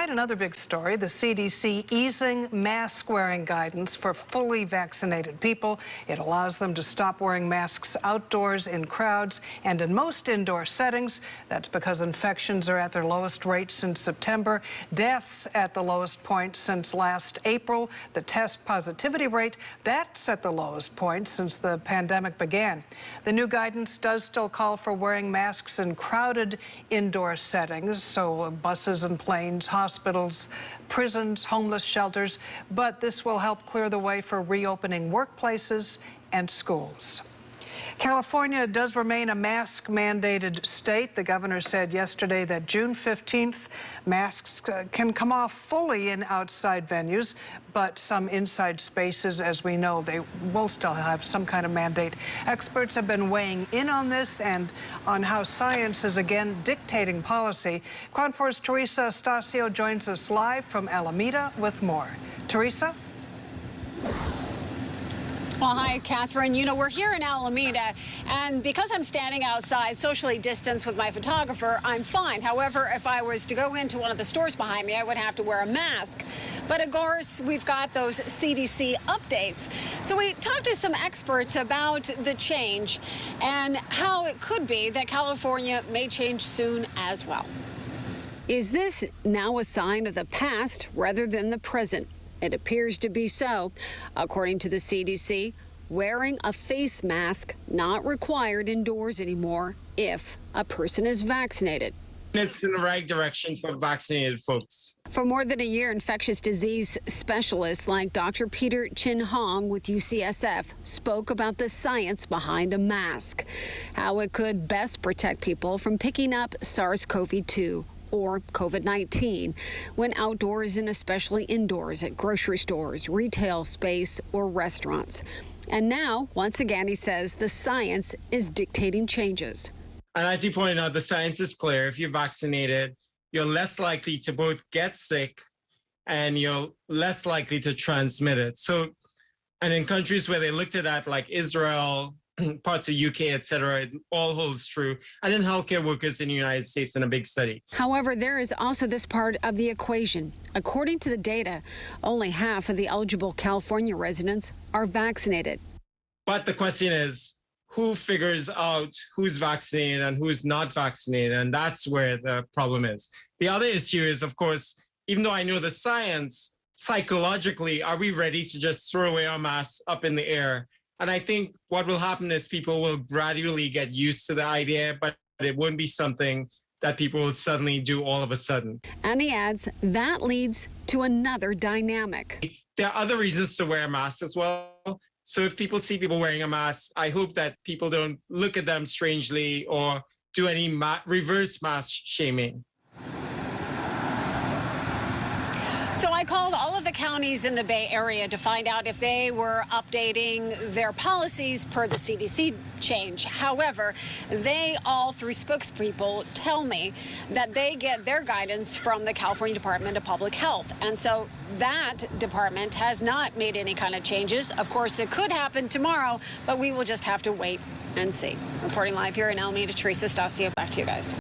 Tonight, another big story, the CDC easing mask-wearing guidance for fully vaccinated people. It allows them to stop wearing masks outdoors in crowds and in most indoor settings. That's because infections are at their lowest rate since September, deaths at the lowest point since last April. The test positivity rate, that's at the lowest point since the pandemic began. The new guidance does still call for wearing masks in crowded indoor settings, so buses and planes, hospitals, prisons, homeless shelters, but this will help clear the way for reopening workplaces and schools. California does remain a mask-mandated state. The governor said yesterday that June 15th, masks can come off fully in outside venues, but some inside spaces, as we know, they will still have some kind of mandate. Experts have been weighing in on this and on how science is again dictating policy. KRON 4's Teresa Estacio joins us live from Alameda with more. Teresa? Well, hi, Catherine. You know, we're here in Alameda, and because I'm standing outside, socially distanced with my photographer, I'm fine. However, if I was to go into one of the stores behind me, I would have to wear a mask. But of course, we've got those CDC updates. So we talked to some experts about the change and how it could be that California may change soon as well. Is this now a sign of the past rather than the present? It appears to be so. According to the CDC, wearing a face mask not required indoors anymore if a person is vaccinated. It's in the right direction for vaccinated folks. For more than a year, infectious disease specialists like Dr. Peter Chin Hong with UCSF spoke about the science behind a mask, how it could best protect people from picking up SARS-CoV-2. Or COVID-19 when outdoors and especially indoors at grocery stores, retail space, or restaurants. And now, once again, he says the science is dictating changes. And as you pointed out, the science is clear. If you're vaccinated, you're less likely to both get sick and you're less likely to transmit it. So, and in countries where they looked at that, like Israel, parts of UK, etc., it all holds true. And in healthcare workers in the United States in a big study. However, there is also this part of the equation. According to the data, only half of the eligible California residents are vaccinated. But the question is, who figures out who's vaccinated and who's not vaccinated? And that's where the problem is. The other issue is, of course, even though I know the science, psychologically, are we ready to just throw away our masks up in the air? And I think what will happen is people will gradually get used to the idea, but it won't be something that people will suddenly do all of a sudden. And he adds that leads to another dynamic. There are other reasons to wear masks as well. So if people see people wearing a mask, I hope that people don't look at them strangely or do any reverse mask shaming. So I called all of the counties in the Bay Area to find out if they were updating their policies per the CDC change. However, they all, through spokespeople, tell me that they get their guidance from the California Department of Public Health. And so that department has not made any kind of changes. Of course, it could happen tomorrow, but we will just have to wait and see. Reporting live here in Alameda, Teresa Estacio, back to you guys.